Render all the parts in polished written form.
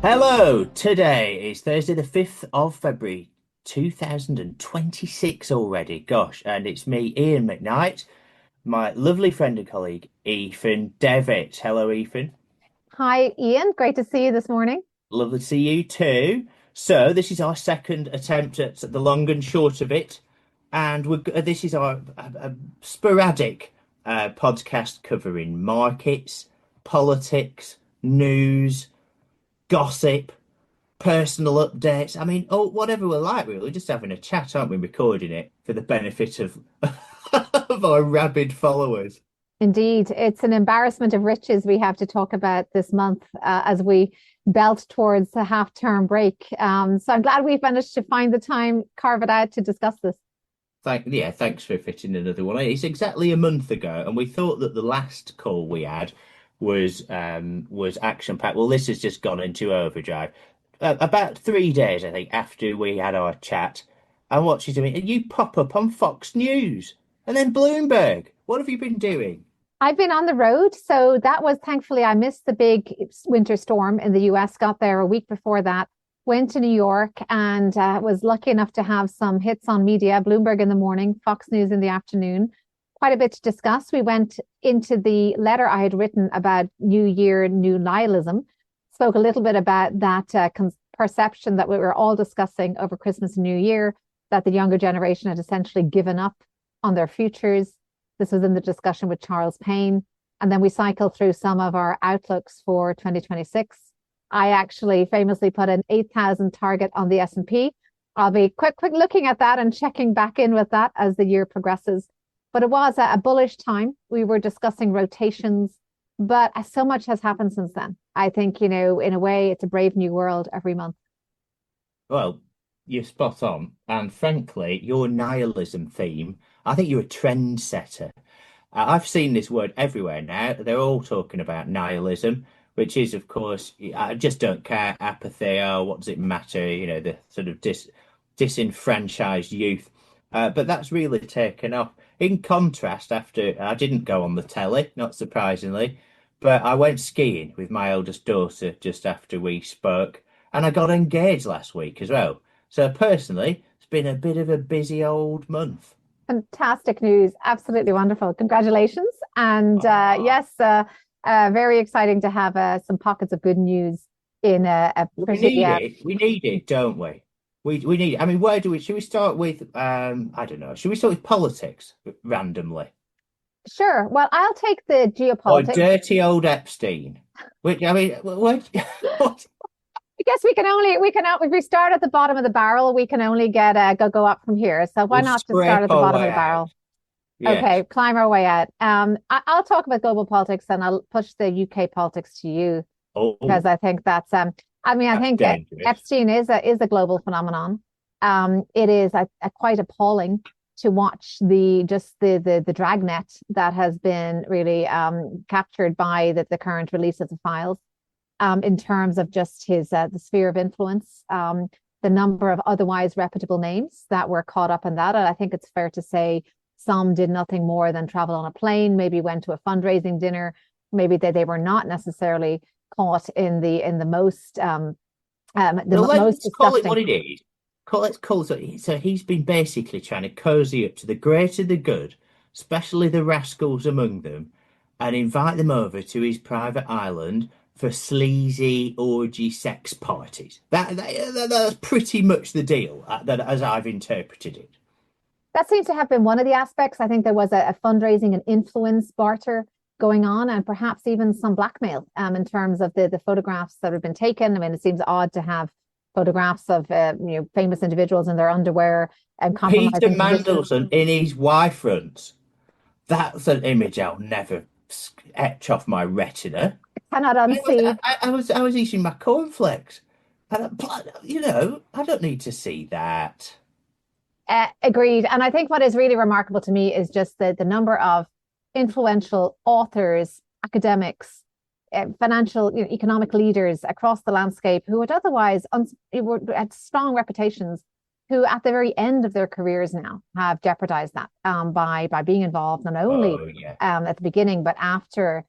Hello, today is Thursday, the 5th of February, 2026 already. Gosh, and it's me, Ian McKnight, my lovely friend and colleague, Aoifinn Devitt. Hello, Aoifinn. Hi, Ian. Great to see you this morning. Lovely to see you too. So, this is our second attempt at the long and short of it, and this is our sporadic podcast covering markets, politics, news, gossip, personal updates. I mean, oh, whatever we're like, really, just having a chat, aren't we? Recording it for the benefit of of our rabid followers. Indeed, it's an embarrassment of riches we have to talk about this month as we belt towards the half-term break. So I'm glad we've managed to find the time, carve it out to discuss this. Thanks for fitting another one. It's exactly a month ago, and we thought that the last call we had was action packed. Well, this has just gone into overdrive. About 3 days, I think, after we had our chat, I watched you doing, and you pop up on Fox News and then Bloomberg. What have you been doing? I've been on the road, so that was thankfully I missed the big winter storm in the US, got there a week before that, went to New York and was lucky enough to have some hits on media, Bloomberg in the morning, Fox News in the afternoon. Quite a bit to discuss. We went into the letter I had written about New Year, new nihilism, spoke a little bit about that perception that we were all discussing over Christmas and New Year, that the younger generation had essentially given up on their futures. This was in the discussion with Charles Payne. And then we cycled through some of our outlooks for 2026. I actually famously put an 8,000 target on the S&P. I'll be quick looking at that and checking back in with that as the year progresses. But it was a bullish time. We were discussing rotations, but so much has happened since then. I think, in a way, it's a brave new world every month. Well, you're spot on. And frankly, your nihilism theme, I think you're a trendsetter. I've seen this word everywhere now. They're all talking about nihilism, which is, of course, I just don't care, apathy, oh, what does it matter? The sort of disenfranchised youth. But that's really taken off. In contrast, after I didn't go on the telly, not surprisingly, but I went skiing with my eldest daughter just after we spoke, and I got engaged last week as well. So personally, it's been a bit of a busy old month. Fantastic news. Absolutely wonderful. Congratulations. And Ah, yes, very exciting to have some pockets of good news in a we pretty. need it. We need it, don't we? We need it. I mean, where do we? Should we start with? I don't know. Should we start with politics randomly, Sure. Well, I'll take the or geopolitics. dirty old Epstein? Which I mean, what? I guess if we start at the bottom of the barrel, we can only get go up from here. So why We'll not just start scrape at the our bottom of way the out. barrel? Yes. Okay, climb our way out. I'll talk about global politics and I'll push the UK politics to you because Oh, I think I that's think dangerous. Epstein is a global phenomenon. It is a quite appalling to watch the dragnet that has been really captured by the current release of the files in terms of just his the sphere of influence, the number of otherwise reputable names that were caught up in that. And I think it's fair to say some did nothing more than travel on a plane, maybe went to a fundraising dinner, maybe they were not necessarily caught in the most Well, most let's call it what disgusting. it is. Let's call it. So he's been basically trying to cozy up to the greater the good, especially the rascals among them, and invite them over to his private island for sleazy orgy sex parties. That's pretty much the deal, that as I've interpreted it. That seems to have been one of the aspects. I think there was a fundraising and influence barter going on, and perhaps even some blackmail in terms of the photographs that have been taken. I mean, it seems odd to have photographs of famous individuals in their underwear and Peter compromising positions. Mandelson in his Y front. That's an image I'll never etch off my retina. Cannot unsee. I was eating my cornflakes, and I don't need to see that. Agreed. And I think what is really remarkable to me is just the number of influential authors, academics, financial, economic leaders across the landscape who had otherwise had strong reputations, who at the very end of their careers now have jeopardized that by being involved not only Oh yeah. at the beginning but after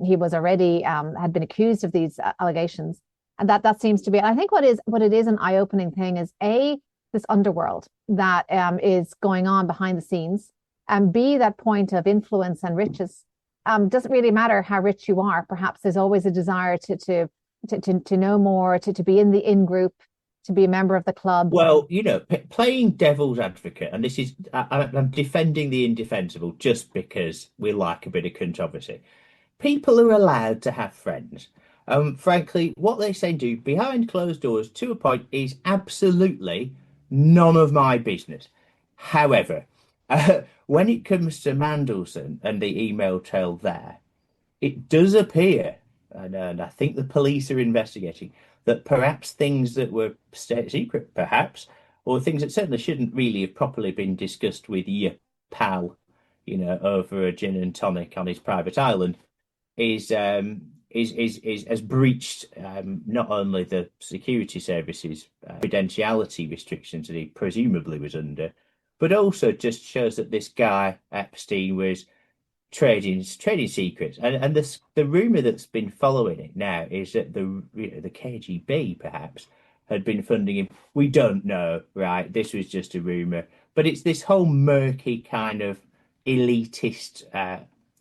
he was already had been accused of these allegations. And that seems to be, I think what it is an eye-opening thing is A, this underworld that is going on behind the scenes, and B, that point of influence and riches. Doesn't really matter how rich you are. Perhaps there's always a desire to know more, to be in the in group, to be a member of the club. Well, p playing devil's advocate, and this is I'm defending the indefensible just because we like a bit of controversy. People are allowed to have friends. Frankly, what they say and do behind closed doors to a point is absolutely none of my business. However, when it comes to Mandelson and the email trail there, it does appear, and I think the police are investigating, that perhaps things that were state secret, perhaps, or things that certainly shouldn't really have properly been discussed with your pal, over a gin and tonic on his private island, is has breached not only the security services confidentiality restrictions that he presumably was under, but also just shows that this guy Epstein was trading secrets. And the rumor that's been following it now is that the KGB perhaps had been funding him. We don't know, right? This was just a rumor, but it's this whole murky kind of elitist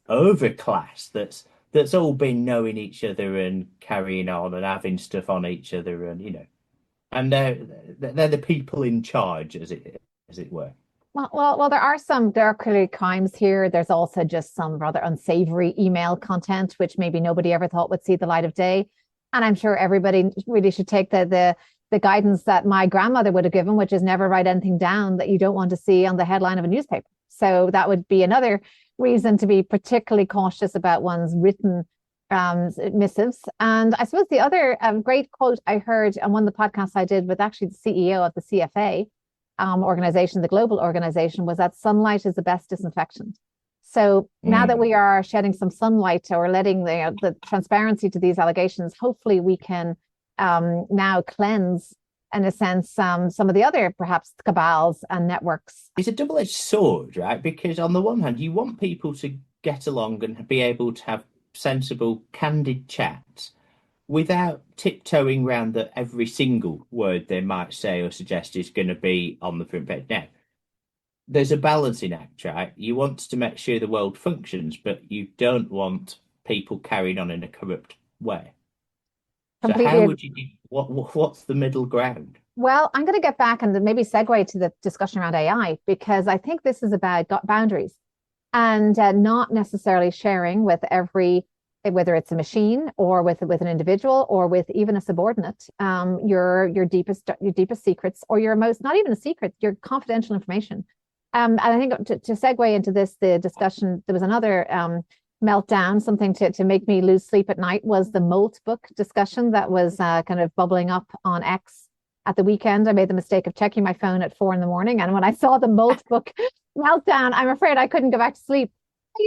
overclass that's all been knowing each other and carrying on and having stuff on each other, and and they're the people in charge, as it were. Well, there are clearly crimes here. There's also just some rather unsavory email content, which maybe nobody ever thought would see the light of day. And I'm sure everybody really should take the guidance that my grandmother would have given, which is never write anything down that you don't want to see on the headline of a newspaper. So that would be another reason to be particularly cautious about one's written missives. And I suppose the other great quote I heard on one of the podcasts I did with actually the CEO of the CFA organization, the global organization, was that sunlight is the best disinfectant. So now that we are shedding some sunlight or letting the transparency to these allegations, hopefully we can now cleanse, in a sense, some of the other perhaps cabals and networks. It's a double-edged sword, right? Because on the one hand, you want people to get along and be able to have sensible, candid chats without tiptoeing around that every single word they might say or suggest is going to be on the front page. Now, there's a balancing act, right? You want to make sure the world functions, but you don't want people carrying on in a corrupt way. So how Completely. would you what's the middle ground? Well, I'm going to get back and maybe segue to the discussion around AI, because I think this is about boundaries and not necessarily sharing with every, whether it's a machine or with an individual or with even a subordinate, your deepest secrets, or your most, not even a secret, your confidential information. And I think to segue into the discussion, there was another meltdown, something to make me lose sleep at night, was the Molt book discussion that was kind of bubbling up on X at the weekend. I made the mistake of checking my phone at 4 a.m. And when I saw the Molt book meltdown, I'm afraid I couldn't go back to sleep.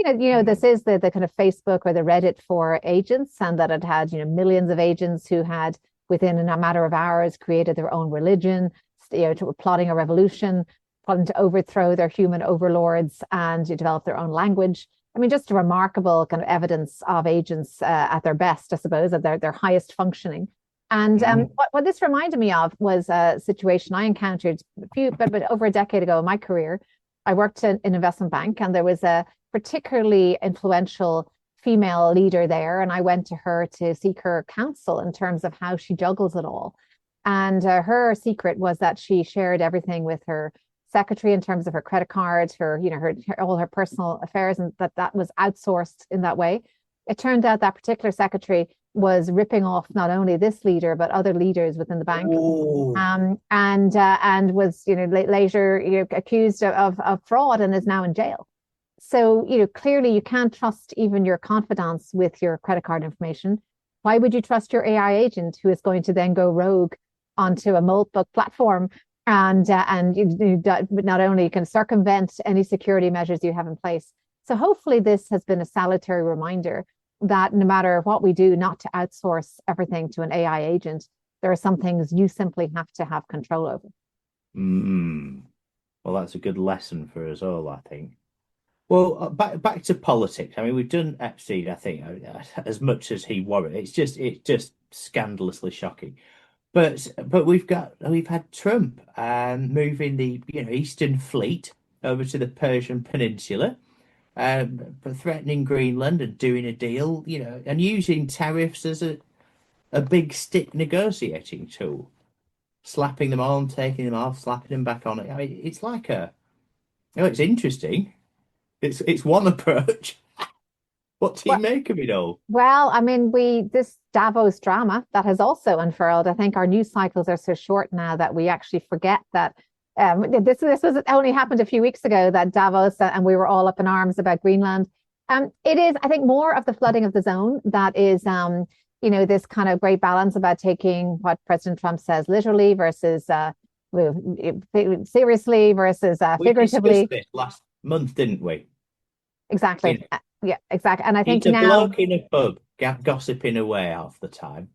This is the kind of Facebook or the Reddit for agents, and that it had, millions of agents who had within a matter of hours created their own religion, plotting a revolution, plotting to overthrow their human overlords and to develop their own language. I mean, just a remarkable kind of evidence of agents at their best, I suppose, at their highest functioning. And what this reminded me of was a situation I encountered but over a decade ago in my career. I worked in an investment bank, and there was a particularly influential female leader there, and I went to her to seek her counsel in terms of how she juggles it all. And her secret was that she shared everything with her secretary in terms of her credit cards, her all her personal affairs, and that was outsourced in that way. It turned out that particular secretary was ripping off not only this leader but other leaders within the bank, and was later accused of fraud and is now in jail. So clearly you can't trust even your confidants with your credit card information. Why would you trust your AI agent, who is going to then go rogue onto a Moltbook platform and not only can circumvent any security measures you have in place? So hopefully this has been a salutary reminder that no matter what we do, not to outsource everything to an AI agent. There are some things you simply have to have control over. Well, that's a good lesson for us all, I think. Well, back to politics. I mean, we've done Epstein, I think, as much as he warranted. It's just scandalously shocking. But we've had Trump moving the Eastern Fleet over to the Persian Peninsula, for threatening Greenland and doing a deal, and using tariffs as a big stick negotiating tool, slapping them on, taking them off, slapping them back on. I mean, it's like it's interesting. It's one approach. What do you Well, make of it all? well, I mean, this Davos drama that has also unfurled. I think our news cycles are so short now that we actually forget that this was only happened a few weeks ago that Davos and we were all up in arms about Greenland. It is, I think, more of the flooding of the zone that is, this kind of great balance about taking what President Trump says literally versus seriously versus We discussed figuratively. this last month, didn't we? You Exactly. know, Yeah, exactly. And I think he's a now, bloke in a pub, gossiping away half the time.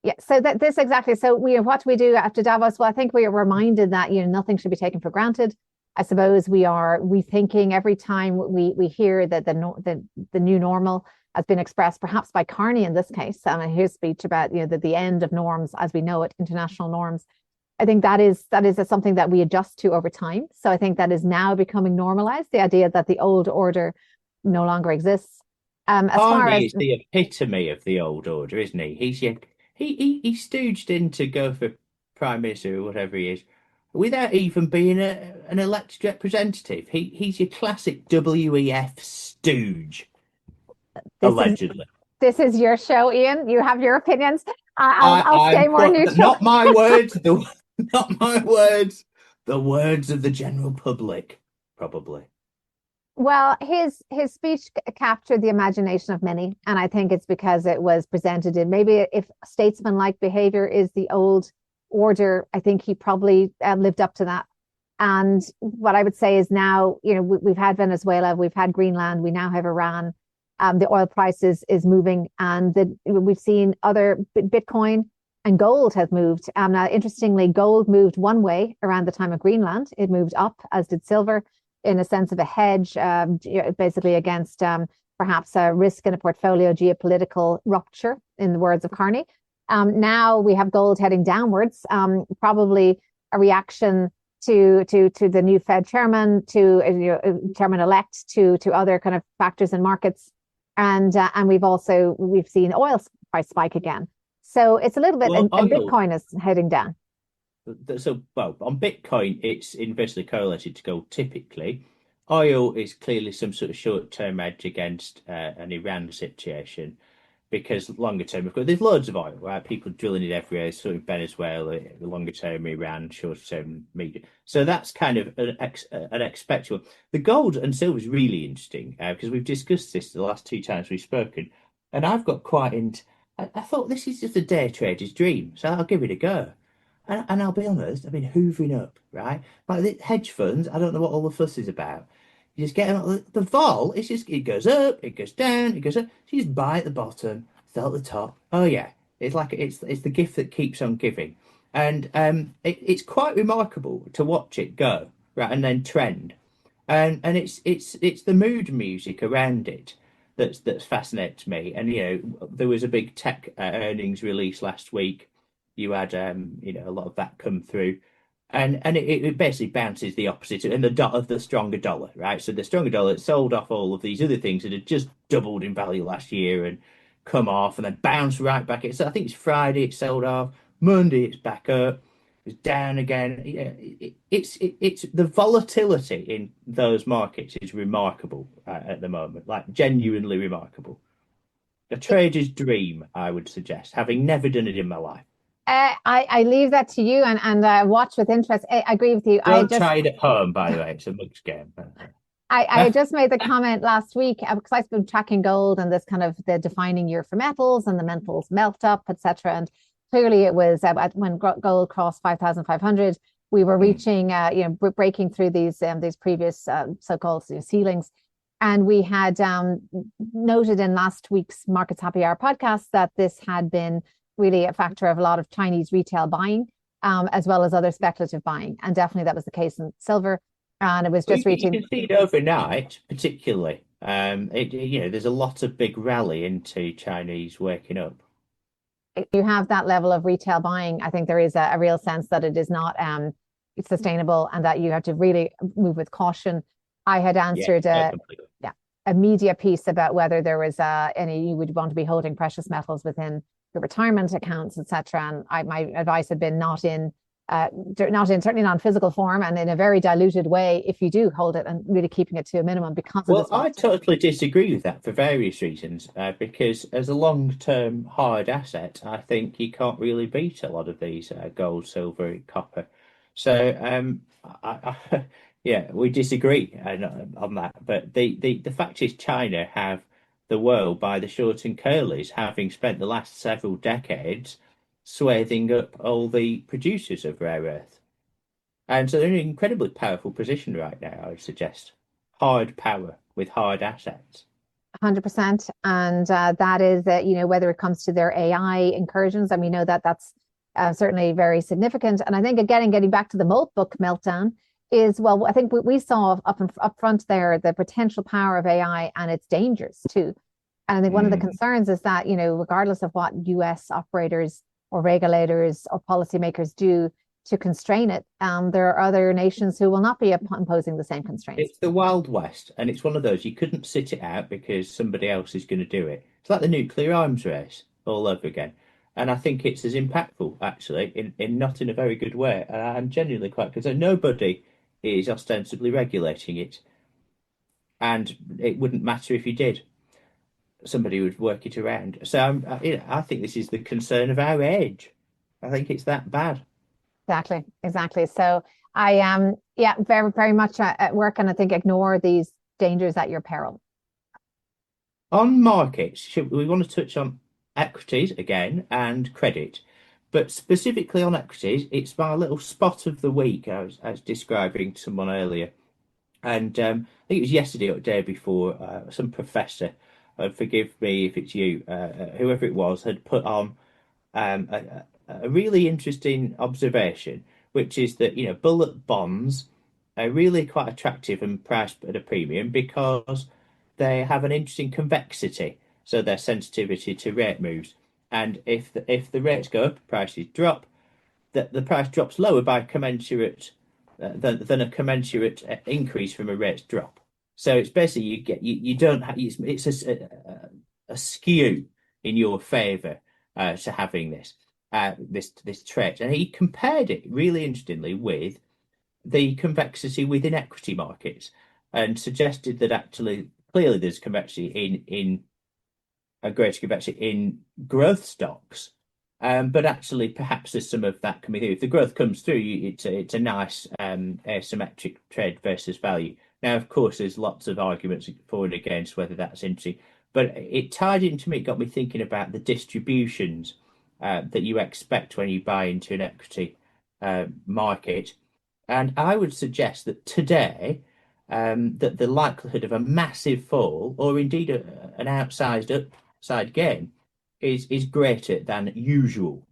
yeah, so that this exactly. So what do we do after Davos? Well, I think we are reminded that nothing should be taken for granted. I suppose we are rethinking every time we hear that the new normal has been expressed, perhaps by Carney in this case, and his speech about the end of norms as we know it, international norms. I think that is something that we adjust to over time. So I think that is now becoming normalized. The idea that the old order no longer exists. As far Arnie as is the epitome of the old order, isn't he? He stooged in to go for prime minister or whatever he is, without even being an elected representative. He's your classic WEF stooge, this is allegedly. this is your show, Ian. You have your opinions. I'll I'm stay more quite, neutral. not my words, not my words, the words of the general public, probably. Well, his speech captured the imagination of many, and I think it's because it was presented in maybe if statesman-like behavior is the old order, I think he probably lived up to that. And what I would say is now, we've had Venezuela, we've had Greenland, we now have Iran. The oil prices is moving, and we've seen other Bitcoin and gold has moved. Now, interestingly, gold moved one way around the time of Greenland. It moved up, as did silver, in a sense of a hedge, basically against perhaps a risk in a portfolio geopolitical rupture, in the words of Carney. Now we have gold heading downwards, probably a reaction to the new Fed chairman, to chairman elect, to other kind of factors in markets, and we've seen oil price spike again. So it's a little bit, Well, and oil. Bitcoin is heading down. So, well, on Bitcoin, it's inversely correlated to gold typically. Oil is clearly some sort of short-term edge against an Iran situation, because longer term, of course, there's loads of oil, right? People drilling it everywhere, sort of Venezuela, longer term Iran, shorter term media. So that's kind of an expected one. The gold and silver is really interesting because we've discussed this the last two times we've spoken, and I've got quite into. I thought this is just a day trader's dream, so I'll give it a go. And I'll be honest, I've been hoovering up, right? Like the hedge funds, I don't know what all the fuss is about. You just get them, the vol, it goes up, it goes down, it goes up. So you just buy at the bottom, sell at the top. Oh yeah, it's the gift that keeps on giving, and it's quite remarkable to watch it go, right, and then trend, and it's the mood music around it that's fascinates me. And there was a big tech earnings release last week. You had a lot of that come through, and it basically bounces the opposite in the dot of the stronger dollar, right? So the stronger dollar sold off all of these other things that had just doubled in value last year and come off and then bounced right back. So I think it's Friday it sold off. Monday it's back up. It's down again. It's the volatility in those markets is remarkable at the moment, like genuinely remarkable. A trader's dream, I would suggest, having never done it in my life. I leave that to you and watch with interest. I agree with you. Don't try it at home, by the way. It's a mug's game. I just made the comment last week because I've been tracking gold and this kind of the defining year for metals and the metals melt up, etc. And clearly it was when gold crossed 5,500, we were reaching, breaking through these previous so-called ceilings. And we had noted in last week's Markets Happy Hour podcast that this had been really a factor of a lot of Chinese retail buying, as well as other speculative buying. And definitely that was the case in silver. and it was Well, just you reaching. can see it overnight, particularly. There's a lot of big rally into Chinese waking up. You have that level of retail buying. I think there is a real sense that it is not sustainable and that you have to really move with caution. I had Yeah, answered completely. yeah, a media piece about whether there was any you would want to be holding precious metals within your retirement accounts, etc. And my advice had been not in certainly not in physical form and in a very diluted way if you do hold it and really keeping it to a minimum because of Well, this I volatility. totally disagree with that for various reasons. Because as a long-term hard asset, I think you can't really beat a lot of these gold, silver, copper. So, yeah, we disagree on that. But the fact is, China have the world by the short and curlies, having spent the last several decades swathing up all the producers of rare earth. And so they're in an incredibly powerful position right now, I would suggest. Hard power with hard assets. 100%. And that is, whether it comes to their AI incursions, and we know that that's certainly very significant. And I think, again, getting back to the Moat book meltdown, is, well, I think we saw up front there the potential power of AI and its dangers too. And I think one of the Mm. concerns is that, regardless of what US operators or regulators or policymakers do to constrain it, there are other nations who will not be imposing the same constraints. It's the Wild West, and it's one of those you couldn't sit it out because somebody else is going to do it. It's like the nuclear arms race all over again. And I think it's as impactful, actually, in not in a very good way. And I'm genuinely quite concerned. Nobody is ostensibly regulating it, and it wouldn't matter if you did. Somebody would work it around. So I think this is the concern of our age. I think it's that bad. Exactly, exactly. So I am, yeah, very, very much at work, and I think ignore these dangers at your peril. On markets, we want to touch on equities again and credit, but specifically on equities, it's my little spot of the week. I was describing to someone earlier, and I think it was yesterday or the day before. Some professor, forgive me if it's you, whoever it was, had put on a really interesting observation, which is that bullet bonds are really quite attractive and priced at a premium because they have an interesting convexity, so their sensitivity to rate moves. And if the rates go up, prices drop. The price drops lower by commensurate than a commensurate increase from a rate drop. So it's basically you don't have it's a skew in your favour to having this trait, and he compared it really interestingly with the convexity within equity markets, and suggested that actually clearly there's convexity in a greater convexity in growth stocks. But actually, perhaps there's some of that coming through. If the growth comes through, it's a nice asymmetric trade versus value. Now, of course, there's lots of arguments for and against whether that's interesting, but it tied into me. It got me thinking about the distributions that you expect when you buy into an equity market. And I would suggest that today, that the likelihood of a massive fall, or indeed an outsized upside gain, is greater than usual.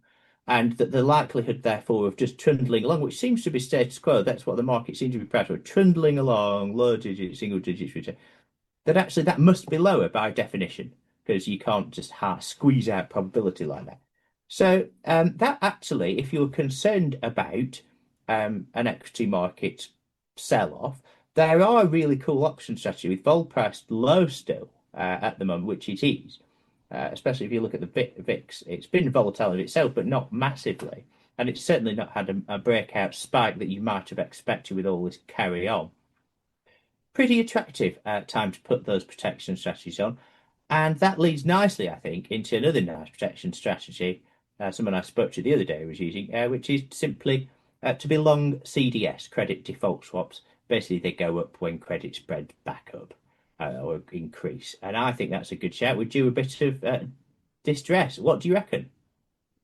And that the likelihood, therefore, of just trundling along, which seems to be status quo, that's what the market seems to be proud of, trundling along, low digits, single digits, that actually that must be lower by definition, because you can't just squeeze out probability like that. So that actually, if you're concerned about an equity market sell-off, there are really cool option strategy with vol priced low still at the moment, which it is. Especially if you look at the VIX, it's been volatile in itself, but not massively, and it's certainly not had a breakout spike that you might have expected with all this carry on. Pretty attractive time to put those protection strategies on. And that leads nicely, I think, into another nice protection strategy someone I spoke to the other day was using, which is simply to be long CDS, credit default swaps. Basically, they go up when credit spreads back up or increase. And I think that's a good shout. We do a bit of distress. What do you reckon?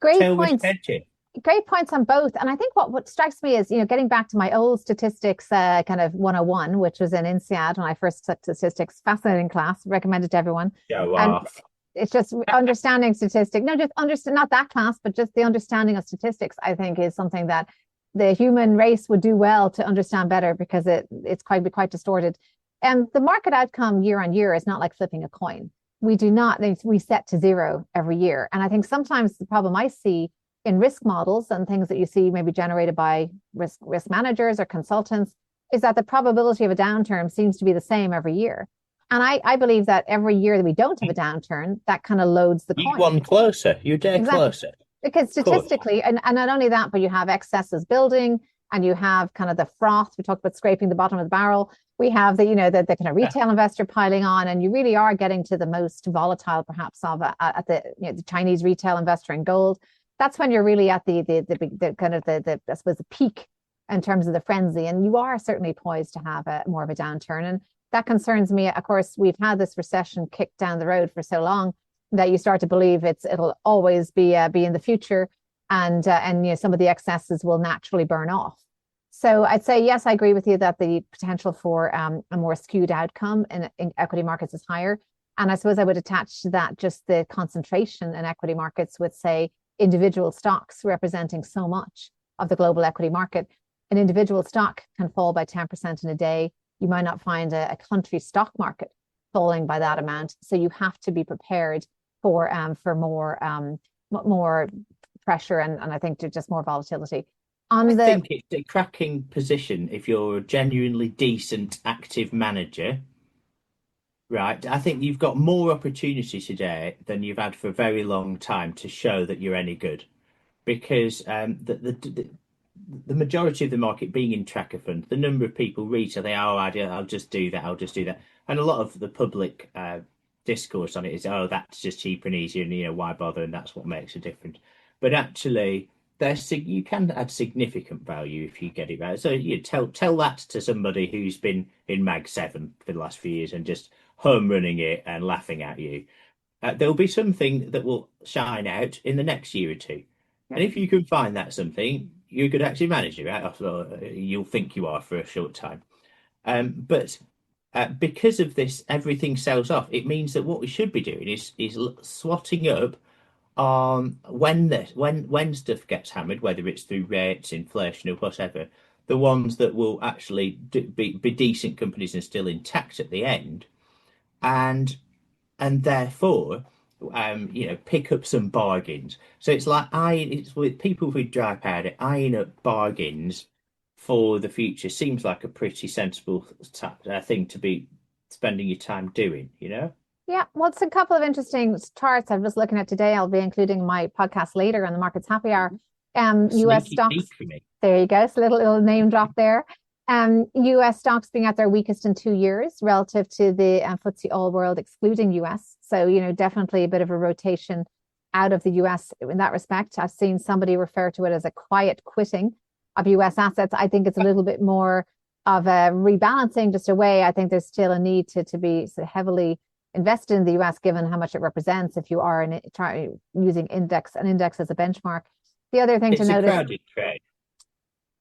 Great Tail risk points. hedging. Great points on both. And I think what strikes me is, getting back to my old statistics kind of 101, which was in INSEAD when I first took statistics, fascinating class, recommended to everyone. Show And off. it's just understanding statistics, no, just understand, not that class, but just the understanding of statistics, I think is something that the human race would do well to understand better because it's quite distorted. And the market outcome year on year is not like flipping a coin. We do not reset to zero every year. And I think sometimes the problem I see in risk models and things that you see maybe generated by risk managers or consultants is that the probability of a downturn seems to be the same every year. And I believe that every year that we don't have a downturn, that kind of loads the You coin. one closer. You're dead Exactly. closer. Because Of course. statistically, and not only that, but you have excesses building and you have kind of the froth. We talked about scraping the bottom of the barrel. We have the kind of Yeah. retail investor piling on, and you really are getting to the most volatile, perhaps, of at the Chinese retail investor in gold. That's when you're really at the kind of the I suppose the peak in terms of the frenzy, and you are certainly poised to have a more of a downturn, and that concerns me. Of course, we've had this recession kicked down the road for so long that you start to believe it'll always be in the future, and some of the excesses will naturally burn off. So I'd say yes, I agree with you that the potential for a more skewed outcome in equity markets is higher. And I suppose I would attach to that just the concentration in equity markets with, say, individual stocks representing so much of the global equity market. An individual stock can fall by 10% in a day. You might not find a country stock market falling by that amount. So you have to be prepared for more pressure and I think just more volatility. I On the think it's a cracking position if you're a genuinely decent, active manager, right? I think you've got more opportunity today than you've had for a very long time to show that you're any good. Because the majority of the market being in tracker funds, the number of people read, so they are, oh, I'll just do that, I'll just do that. And a lot of the public discourse on it is, oh, that's just cheaper and easier, and why bother? And that's what makes a difference. But actually, you can add significant value if you get it right. So you tell that to somebody who's been in Mag 7 for the last few years and just home running it and laughing at you. There'll be something that will shine out in the next year or two. yeah, And if you can find that something, you could actually manage it, right? You'll think you are for a short time. But because of this, everything sells off. It means that what we should be doing is swatting up on when stuff gets hammered, whether it's through rates, inflation, or whatever, the ones that will actually be decent companies and still intact at the end, and therefore, pick up some bargains. So it's with people who dry powder, eyeing up bargains for the future seems like a pretty sensible thing to be spending your time doing. yeah. Well, it's a couple of interesting charts I was looking at today. I'll be including my podcast later on the Markets Happy Hour. U.S. Sneaky stocks. peek for me. There you go. So little name drop there. US stocks being at their weakest in 2 years relative to the FTSE All World, excluding US. So, definitely a bit of a rotation out of the US in that respect. I've seen somebody refer to it as a quiet quitting of US assets. I think it's a little bit more of a rebalancing just away. I think there's still a need to be sort of heavily invested in the US, given how much it represents if you are using an index as a benchmark. The other thing to It's a notice. crowded trade.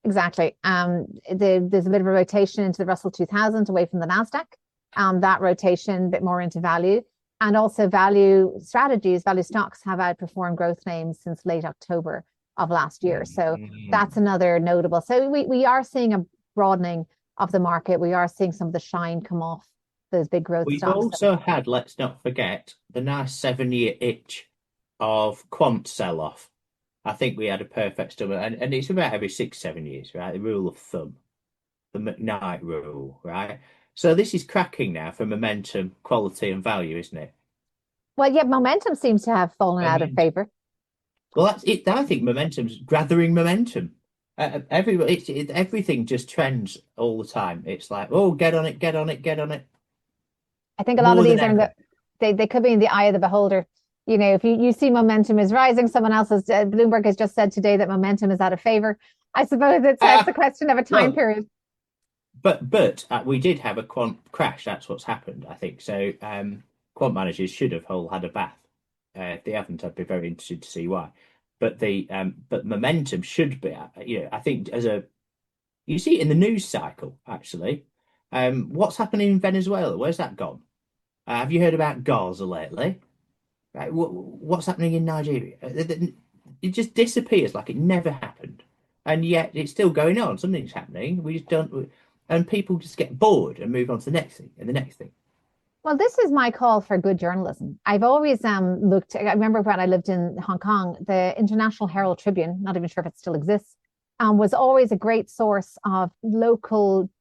Exactly. There's a bit of a rotation into the Russell 2000 away from the NASDAQ. That rotation a bit more into value. And also value strategies, value stocks have outperformed growth names since late October of last year. So that's another notable. So we are seeing a broadening of the market. We are seeing some of the shine come off those big growth We've stocks. also had, let's not forget, the nice 7-year itch of quant sell-off. I think we had a perfect storm, and it's about every 6, 7 years, right? The rule of thumb, the McKnight rule, right? So this is cracking now for momentum, quality, and value, isn't it? Well, yeah, momentum seems to have fallen I out of mean, favor. well, that's it. I think momentum's gathering momentum. Everything just trends all the time. It's like, oh, get on it, get on it, get on it, I think a lot of more than these are in ever. they could be in the eye of the beholder. If you see momentum is rising, someone else has Bloomberg has just said today that momentum is out of favor. I suppose it's a question of a time Well, period. but we did have a quant crash. That's what's happened, I think. So quant managers should have all had a bath. If they haven't, I'd be very interested to see why. But momentum should be, I think you see it in the news cycle actually. What's happening in Venezuela? Where's that gone? Have you heard about Gaza lately? Right, what's happening in Nigeria? It just disappears like it never happened. and yet it's still going on. Something's happening. We just don't, and people just get bored and move on to the next thing and the next thing. Well, this is my call for good journalism. I've always looked, I remember when I lived in Hong Kong, the International Herald Tribune, not even sure if it still exists, was always a great source of local,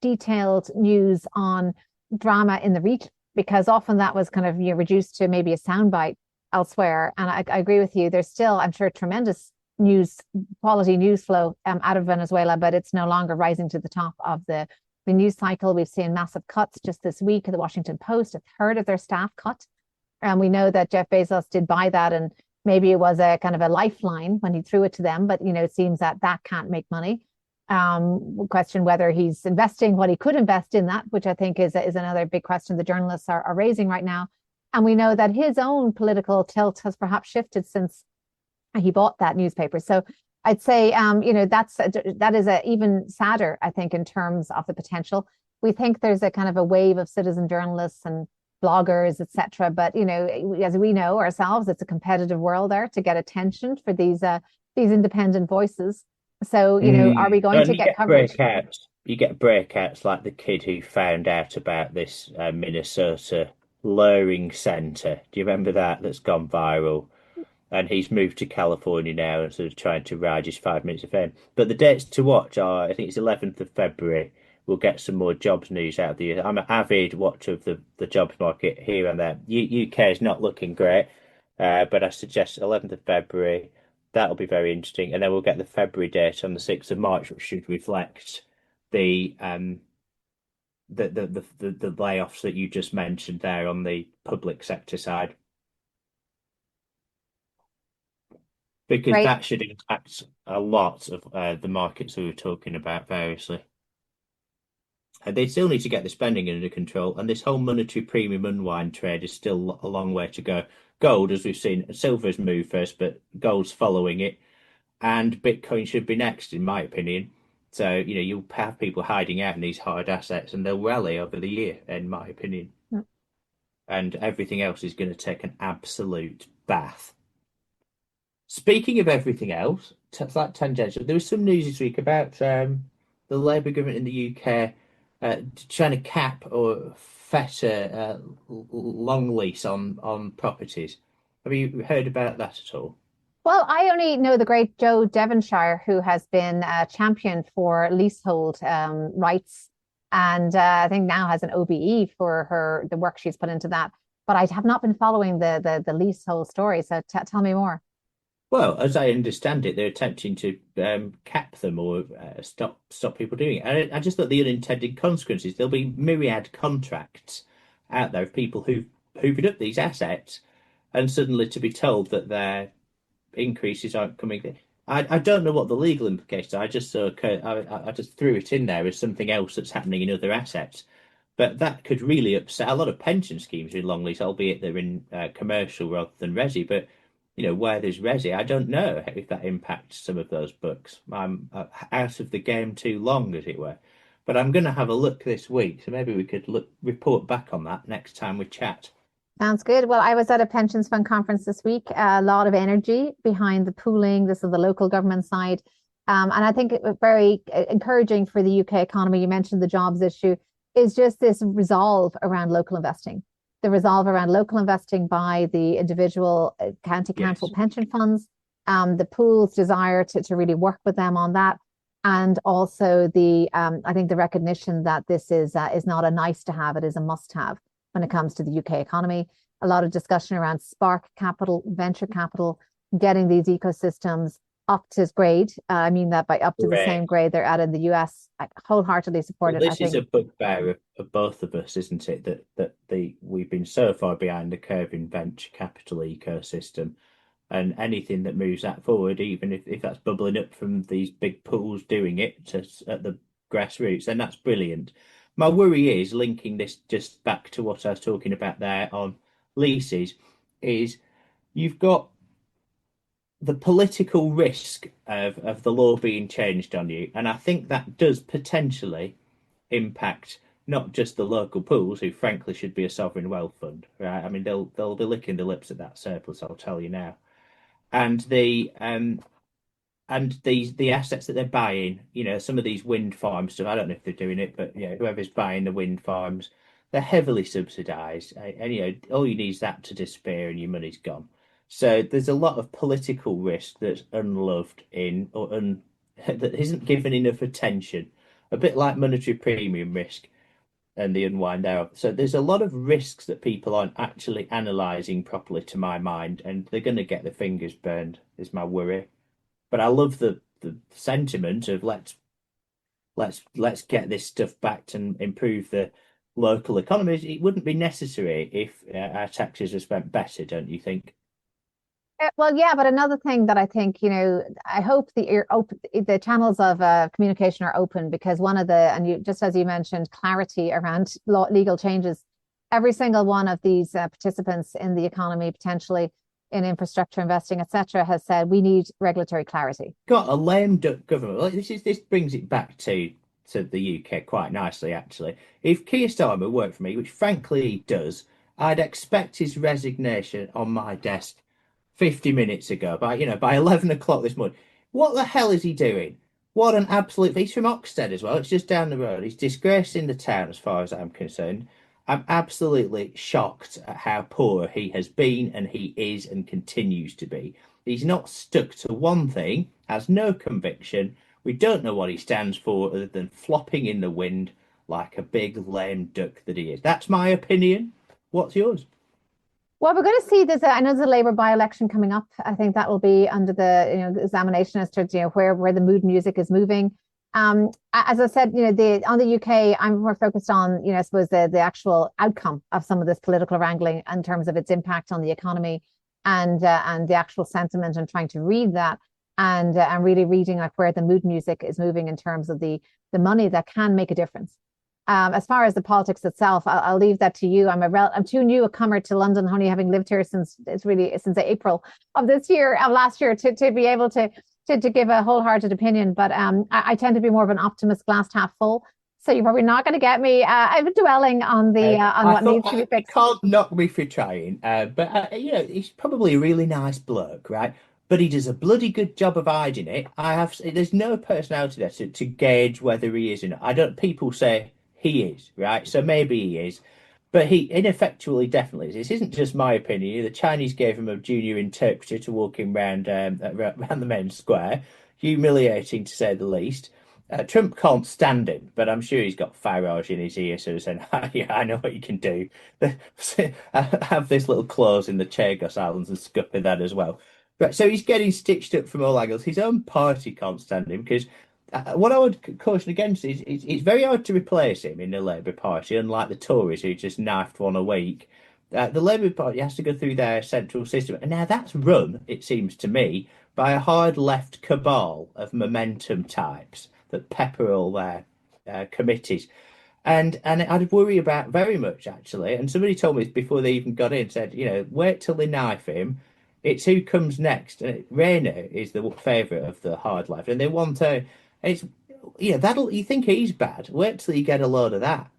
detailed news on drama in the region, because often that was kind of reduced to maybe a soundbite elsewhere. And I agree with you. There's still, I'm sure, tremendous news, quality news flow out of Venezuela, but it's no longer rising to the top of the news cycle. We've seen massive cuts just this week. The Washington Post, a third of their staff cut. And we know that Jeff Bezos did buy that, and maybe it was a kind of a lifeline when he threw it to them. But it seems that that can't make money. Question whether he's investing what he could invest in that, which I think is another big question the journalists are raising right now. And we know that his own political tilt has perhaps shifted since he bought that newspaper. So I'd say, that is a even sadder, I think, in terms of the potential. We think there's a kind of a wave of citizen journalists and bloggers, etc. But as we know ourselves, it's a competitive world there to get attention for these independent voices. So, are we going And to you get get coverage? breakouts. You get breakouts like the kid who found out about this Minnesota luring center. Do you remember that? That's gone viral, and he's moved to California now and sort of trying to ride his 5 minutes of fame. But the dates to watch are, I think it's 11th of February. We'll get some more jobs news out of the. I'm an avid watcher of the jobs market here and there. UK is not looking great, but I suggest 11th of February. That'll be very interesting, and then we'll get the February date on the 6th of March, which should reflect the the layoffs that you just mentioned there on the public sector side. Because Great. that should impact a lot of the markets we were talking about variously. And they still need to get the spending under control. And this whole monetary premium unwind trade is still a long way to go. Gold, as we've seen, silver's moved first, but gold's following it. And Bitcoin should be next, in my opinion. So, you'll have people hiding out in these hard assets and they'll rally over the year, in my opinion. And everything else is going to take an absolute bath. Speaking of everything else, it's like tangential. There was some news this week about the Labour government in the UK trying to cap or fetter long lease on properties. Have you heard about that at all? Well, I only know the great Joe Devonshire, who has been a champion for leasehold rights, and I think now has an OBE for the work she's put into that. But I have not been following the leasehold story. So tell me more. Well, as I understand it, they're attempting to cap them or stop people doing it. And I just thought the unintended consequences, there'll be myriad contracts out there of people who've hoovered up these assets and suddenly to be told that their increases aren't coming. I don't know what the legal implications are. I just I just threw it in there as something else that's happening in other assets. But that could really upset a lot of pension schemes in long lease, albeit they're in commercial rather than resi. But where there's resi, I don't know if that impacts some of those books. I'm out of the game too long, as it were. But I'm going to have a look this week, so maybe we could report back on that next time we chat. Sounds good. Well, I was at a pensions fund conference this week. A lot of energy behind the pooling. This is the local government side. And I think it was very encouraging for the UK economy. You mentioned the jobs issue is just this resolve around local investing, the resolve around local investing by the individual county council Yes. pension funds, the pool's desire to really work with them on that. And also I think the recognition that this is not a nice to have, it is a must have when it comes to the UK economy. A lot of discussion around spark capital, venture capital, getting these ecosystems up to grade. I mean that by up to the same Correct. grade they're at in the US. I wholeheartedly support Well, it. I this is think a bugbear of both of us, isn't it? That we've been so far behind the curve in venture capital ecosystem, and anything that moves that forward, even if that's bubbling up from these big pools doing it at the grassroots, then that's brilliant. My worry is linking this just back to what I was talking about there on leases, is you've got the political risk of the law being changed on you, and I think that does potentially impact not just the local pools, who frankly should be a sovereign wealth fund, right? I mean, they'll be licking their lips at that surplus, I'll tell you now. And and the assets that they're buying, some of these wind farm stuff, I don't know if they're doing it, but whoever's buying the wind farms, they're heavily subsidized. And all you need is that to disappear and your money's gone. So there's a lot of political risk that's unloved in or that isn't given enough attention. A bit like monetary premium risk and the unwind thereof. So there's a lot of risks that people aren't actually analysing properly, to my mind, and they're going to get their fingers burned, is my worry. But I love the sentiment of let's get this stuff back to improve the local economies. It wouldn't be necessary if our taxes are spent better, don't you think? Well, yeah, but another thing that I think, I hope the channels of communication are open because one of and you just as you mentioned, clarity around legal changes. Every single one of these participants in the economy, potentially in infrastructure investing, etc., has said we need regulatory clarity. Got a lame duck government. Well, this brings it back to the UK quite nicely, actually. If Keir Starmer worked for me, which frankly he does, I'd expect his resignation on my desk 50 minutes ago, by 11 o'clock this morning. What the hell is he doing? What an absolute. He's from Oxted as well. It's just down the road. He's disgracing the town as far as I'm concerned. I'm absolutely shocked at how poor he has been and he is and continues to be. He's not stuck to one thing, has no conviction. We don't know what he stands for other than flopping in the wind like a big lame duck that he is. That's my opinion. What's yours? Well, we're going to see this. I know there's a Labour by-election coming up. I think that will be under the examination as to where the mood music is moving. As I said, the on the UK, I'm more focused on I suppose the actual outcome of some of this political wrangling in terms of its impact on the economy and the actual sentiment and trying to read that and really reading like where the mood music is moving in terms of the money that can make a difference. As far as the politics itself, I'll leave that to you. I'm too new a comer to London, only having lived here since April of this year, of last year, to be able to give a wholehearted opinion. But I tend to be more of an optimist, glass half full. So you're probably not going to get me. I'm dwelling on the on I what thought needs to be you fixed. can't knock me for trying, but he's probably a really nice bloke, right? But he does a bloody good job of hiding it. There's no personality there to gauge whether he is or not. I don't. People say he is, right? So maybe he is, but he ineffectually definitely is. This isn't just my opinion. The Chinese gave him a junior interpreter to walk him around the main square, humiliating to say the least. Trump can't stand him, but I'm sure he's got Farage in his ear, so he's saying, "Yeah, I know what you can do. Have this little clause in the Chagos Islands and scupper that as well." Right, so he's getting stitched up from all angles. His own party can't stand him because what I would caution against is it's very hard to replace him in the Labour Party, unlike the Tories who just knifed one a week. The Labour Party has to go through their central system, and now that's run, it seems to me, by a hard left cabal of momentum types that pepper all their committees. And I'd worry about very much actually. And somebody told me before they even got in, said, wait till they knife him. It's who comes next. And Rayner is the favourite of the hard left, and they want to. It's that'll you think he's bad. Wait till you get a load of that.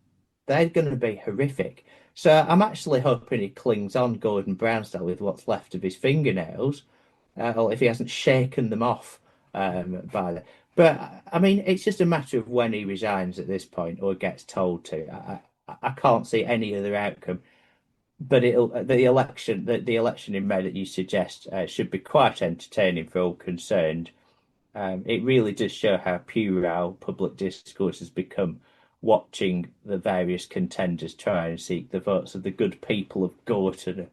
They're going to be horrific. So I'm actually hoping he clings on Gordon Brown style with what's left of his fingernails, or if he hasn't shaken them off by the. But I mean, it's just a matter of when he resigns at this point or gets told to. I can't see any other outcome. But the election in May that you suggest should be quite entertaining for all concerned. It really does show how puerile public discourse has become, watching the various contenders try and seek the votes of the good people of Gorton.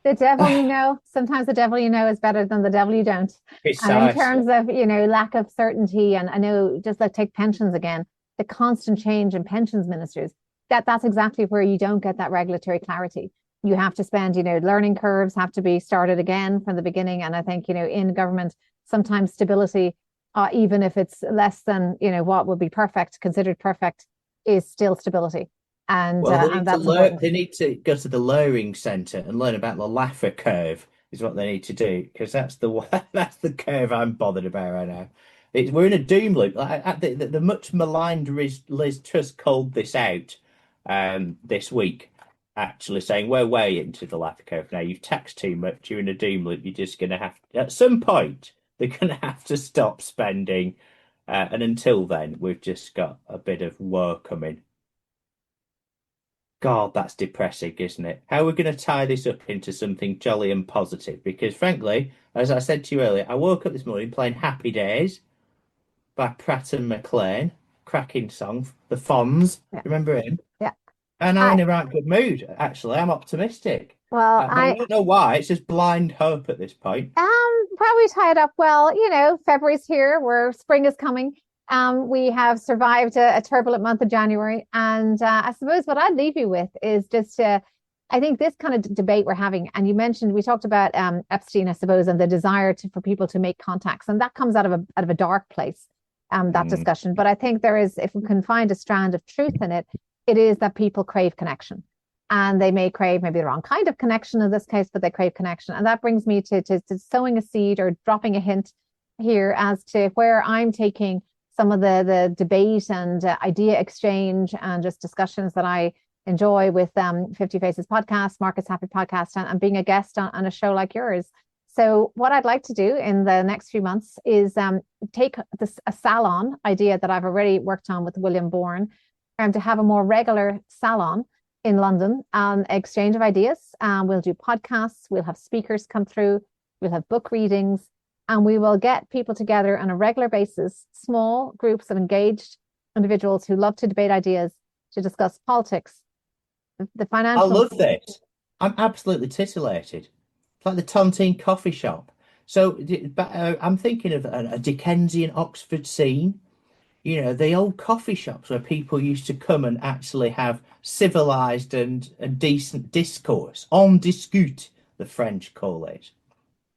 The devil you know, sometimes the devil you know is better than the devil you don't. And in Precisely. terms of, lack of certainty, and I know just like take pensions again, the constant change in pensions ministers, that's exactly where you don't get that regulatory clarity. You have to spend, learning curves have to be started again from the beginning. And I think, in government, sometimes stability, even if it's less than, what would be perfect, considered perfect, is still stability. Well, And that's important. they need to go to the lowering centre and learn about the Laffer curve is what they need to do because that's the one, that's the curve I'm bothered about right now. We're in a doom loop. The much maligned Liz Truss called this out this week, actually saying we're way into the Laffer curve now. You've taxed too much. You're in a doom loop. You're just going to have to, at some point. they're going to have to stop spending. And until then, we've just got a bit of war coming. God, that's depressing, isn't it? How are we going to tie this up into something jolly and positive? Because frankly, as I said to you earlier, I woke up this morning playing Happy Days by Pratt and McLean, cracking song, The Fonz. Yeah, Remember him? yeah. And I'm I in a right good mood, actually. I'm optimistic. well, But I I don't know why. It's just blind hope at this point. Probably tie it up well. February's here, where spring is coming. We have survived a turbulent month of January, and I suppose what I'd leave you with is just I think this kind of debate we're having, and you mentioned we talked about Epstein, I suppose, and the desire for people to make contacts, and that comes out of a dark place, that Mm. discussion. But I think there is, if we can find a strand of truth in it, it is that people crave connection and they may crave maybe the wrong kind of connection in this case, but they crave connection. And that brings me to sowing a seed or dropping a hint here as to where I'm taking some of the debate and idea exchange and just discussions that I enjoy with 50 Faces podcast, Marcus Happy podcast, and being a guest on a show like yours. So what I'd like to do in the next few months is take a salon idea that I've already worked on with William Bourne, to have a more regular salon in London, exchange of ideas. We'll do podcasts, we'll have speakers come through, we'll have book readings, and we will get people together on a regular basis, small groups of engaged individuals who love to debate ideas, to discuss politics, the I financial. love this. I'm absolutely titillated. It's like the Tontine coffee shop. So, I'm thinking of a Dickensian Oxford scene. The old coffee shops where people used to come and actually have civilized and decent discourse. On discute, the French call it.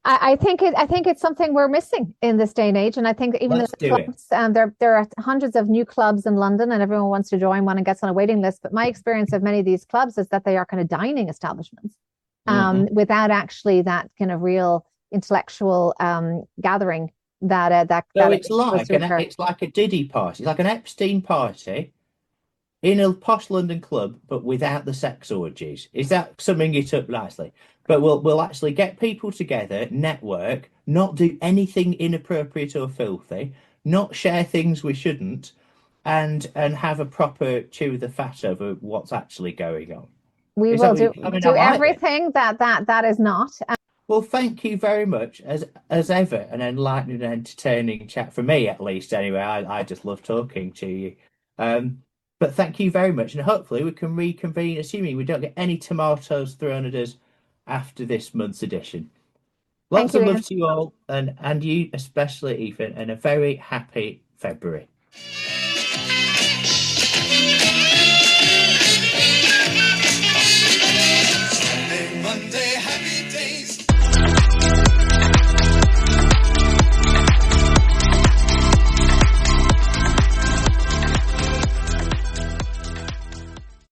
I think it's something we're missing in this day and age. And I think even in Let's the do it. clubs, there are hundreds of new clubs in London, and everyone wants to join one and gets on a waiting list. But my experience of many of these clubs is that they are kind of dining establishments, Hmm. without actually that kind of real intellectual gathering So that is supposed to occur. it's like a Diddy party. It's like an Epstein party in a posh London club, but without the sex orgies. Is that summing it up nicely? But we'll actually get people together, network, not do anything inappropriate or filthy, not share things we shouldn't, and have a proper chew the fat over what's actually going on. We Is that will what do I mean, I do like this. everything that is not. Well, thank you very much, as ever, an enlightening and entertaining chat for me, at least. Anyway, I just love talking to you. But thank you very much, and hopefully we can reconvene, assuming we don't get any tomatoes thrown at us after this month's edition. Thank Lots you, of love Ian. to you all, and you especially, Ethan, and a very happy February.